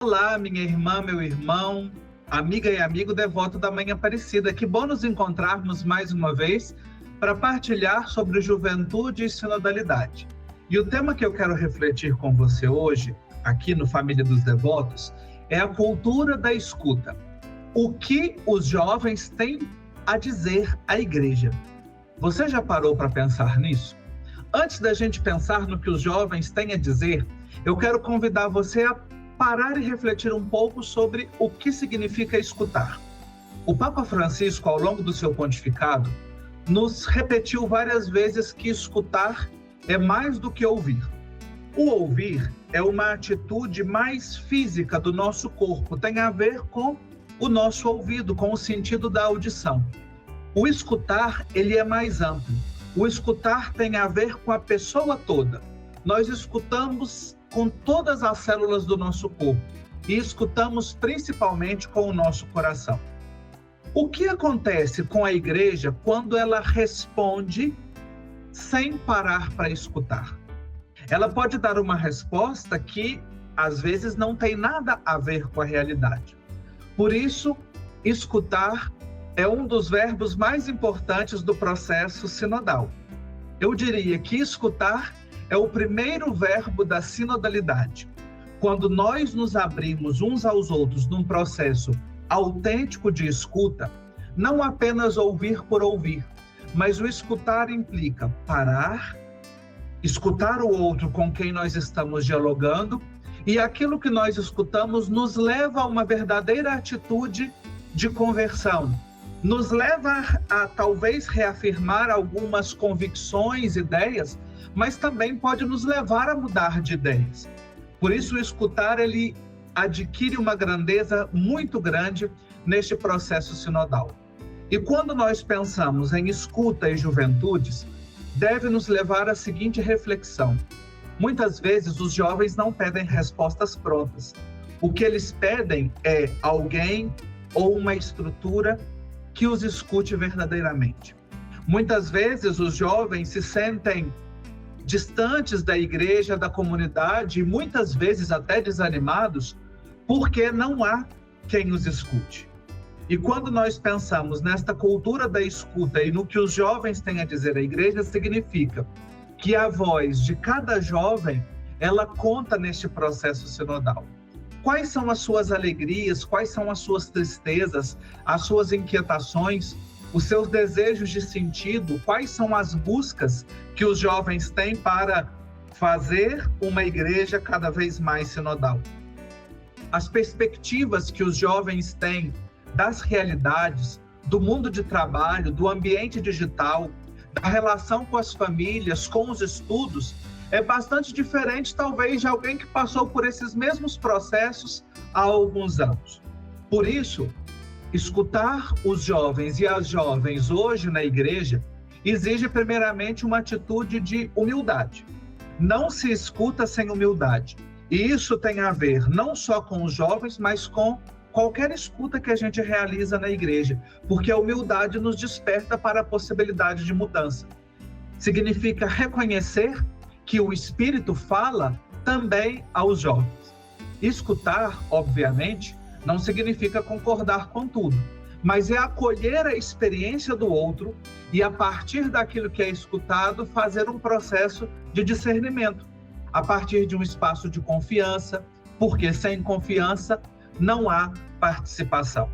Olá, minha irmã, meu irmão, amiga e amigo devoto da Mãe Aparecida. Que bom nos encontrarmos mais uma vez para partilhar sobre juventude e sinodalidade. E o tema que eu quero refletir com você hoje, aqui no Família dos Devotos, é a cultura da escuta. O que os jovens têm a dizer à igreja? Você já parou para pensar nisso? Antes da gente pensar no que os jovens têm a dizer, eu quero convidar você a parar e refletir um pouco sobre o que significa escutar. O Papa Francisco, ao longo do seu pontificado, nos repetiu várias vezes que escutar é mais do que ouvir. O ouvir é uma atitude mais física do nosso corpo, tem a ver com o nosso ouvido, com o sentido da audição. O escutar, ele é mais amplo. O escutar tem a ver com a pessoa toda. Nós escutamos com todas as células do nosso corpo e escutamos principalmente com o nosso coração. O que acontece com a igreja quando ela responde sem parar para escutar? Ela pode dar uma resposta que às vezes não tem nada a ver com a realidade. Por isso, escutar é um dos verbos mais importantes do processo sinodal. Eu diria que escutar é o primeiro verbo da sinodalidade. Quando nós nos abrimos uns aos outros num processo autêntico de escuta, não apenas ouvir por ouvir, mas o escutar implica parar, escutar o outro com quem nós estamos dialogando, e aquilo que nós escutamos nos leva a uma verdadeira atitude de conversão, nos leva a talvez reafirmar algumas convicções, ideias, mas também pode nos levar a mudar de ideias. Por isso, o escutar, ele adquire uma grandeza muito grande neste processo sinodal. E quando nós pensamos em escuta e juventudes, deve nos levar à seguinte reflexão. Muitas vezes, os jovens não pedem respostas prontas. O que eles pedem é alguém ou uma estrutura que os escute verdadeiramente. Muitas vezes, os jovens se sentem distantes da igreja, da comunidade, e muitas vezes até desanimados, porque não há quem os escute. E quando nós pensamos nesta cultura da escuta e no que os jovens têm a dizer à igreja, significa que a voz de cada jovem, ela conta neste processo sinodal. Quais são as suas alegrias, quais são as suas tristezas, as suas inquietações, os seus desejos de sentido, quais são as buscas que os jovens têm para fazer uma igreja cada vez mais sinodal. As perspectivas que os jovens têm das realidades, do mundo de trabalho, do ambiente digital, da relação com as famílias, com os estudos, é bastante diferente, talvez, de alguém que passou por esses mesmos processos há alguns anos. Por isso, escutar os jovens e as jovens hoje na igreja exige primeiramente uma atitude de humildade. Não se escuta sem humildade. E isso tem a ver não só com os jovens, mas com qualquer escuta que a gente realiza na igreja, porque a humildade nos desperta para a possibilidade de mudança. Significa reconhecer que o Espírito fala também aos jovens. Escutar, obviamente, não significa concordar com tudo, mas é acolher a experiência do outro e, a partir daquilo que é escutado, fazer um processo de discernimento, a partir de um espaço de confiança, porque sem confiança não há participação.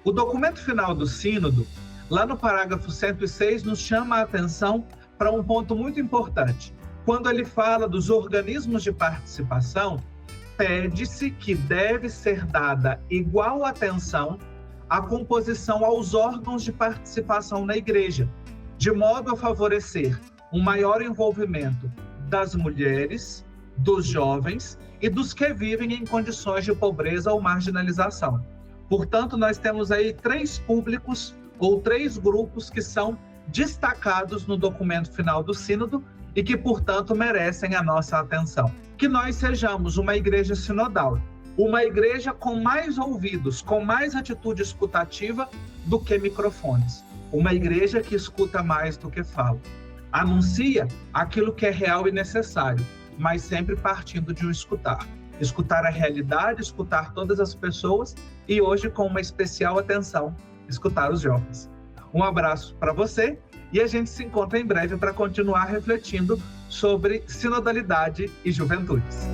O documento final do Sínodo, lá no parágrafo 106, nos chama a atenção para um ponto muito importante. Quando ele fala dos organismos de participação, pede-se que deve ser dada igual atenção à composição aos órgãos de participação na igreja, de modo a favorecer um maior envolvimento das mulheres, dos jovens e dos que vivem em condições de pobreza ou marginalização. Portanto, nós temos aí 3 públicos ou 3 grupos que são destacados no documento final do Sínodo e que, portanto, merecem a nossa atenção. Que nós sejamos uma igreja sinodal, uma igreja com mais ouvidos, com mais atitude escutativa do que microfones, uma igreja que escuta mais do que fala. Anuncia aquilo que é real e necessário, mas sempre partindo de um escutar. escutar a realidade, escutar todas as pessoas e hoje com uma especial atenção, escutar os jovens. Um abraço para você e a gente se encontra em breve para continuar refletindo sobre sinodalidade e juventudes.